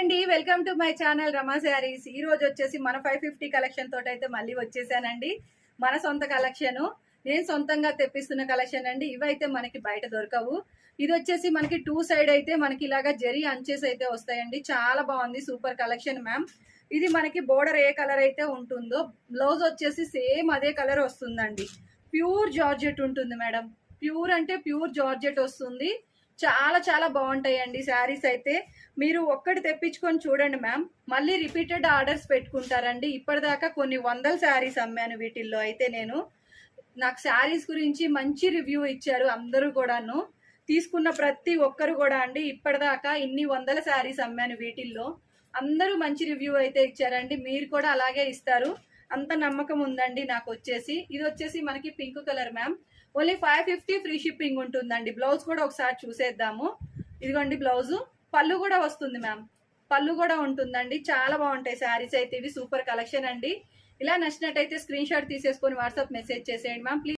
అండి, welcome to my channel రమా శారీస్. ఈ రోజు వచ్చేసి మన 550 కలెక్షన్ తోటి అయితే మళ్ళీ వచ్చేసానండి. మన సొంత కలెక్షన్, నేను సొంతంగా తెప్పిస్తున్న కలెక్షన్ అండి. ఇవైతే మనకి బయట దొరకవు. ఇది వచ్చేసి మనకి 2 సైడ్ అయితే మనకి ఇలాగా జరీ అంచెస్ అయితే వస్తాయండి. చాలా బాగుంది, సూపర్ కలెక్షన్ మ్యామ్. ఇది మనకి బోర్డర్ ఏ కలర్ అయితే ఉంటుందో బ్లౌజ్ వచ్చేసి సేమ్ అదే కలర్ వస్తుందండి. ప్యూర్ జార్జెట్ ఉంటుంది మేడం. ప్యూర్ అంటే ప్యూర్ జార్జెట్ వస్తుంది. చాలా చాలా బాగుంటాయండి శారీస్ అయితే. మీరు ఒక్కటి తెప్పించుకొని చూడండి మ్యామ్, మళ్ళీ రిపీటెడ్ ఆర్డర్స్ పెట్టుకుంటారండి. ఇప్పటిదాకా కొన్ని వందల శారీస్ అమ్మాను వీటిల్లో అయితే. నాకు శారీస్ గురించి మంచి రివ్యూ ఇచ్చారు అందరూ కూడాను. తీసుకున్న ప్రతి ఒక్కరు కూడా అండి, ఇప్పటిదాకా ఇన్ని వందల శారీస్ అమ్మాను వీటిల్లో. అందరూ మంచి రివ్యూ అయితే ఇచ్చారండి. మీరు కూడా అలాగే ఇస్తారు, అంత నమ్మకం ఉందండి నాకు వచ్చేసి. ఇది వచ్చేసి మనకి pink colour ma'am. Only 550 free shipping ఉంటుందండి. బ్లౌజ్ కూడా ఒకసారి చూసేద్దాము. ఇదిగోండి బ్లౌజు. పళ్ళు కూడా వస్తుంది మ్యామ్, పళ్ళు కూడా ఉంటుందండి. చాలా బాగుంటాయి శారీస్ అయితే. ఇవి సూపర్ కలెక్షన్ అండి. ఇలా నచ్చినట్టయితే స్క్రీన్ షాట్ తీసేసుకొని వాట్సాప్ మెసేజ్ చేసేయండి మ్యామ్ ప్లీజ్.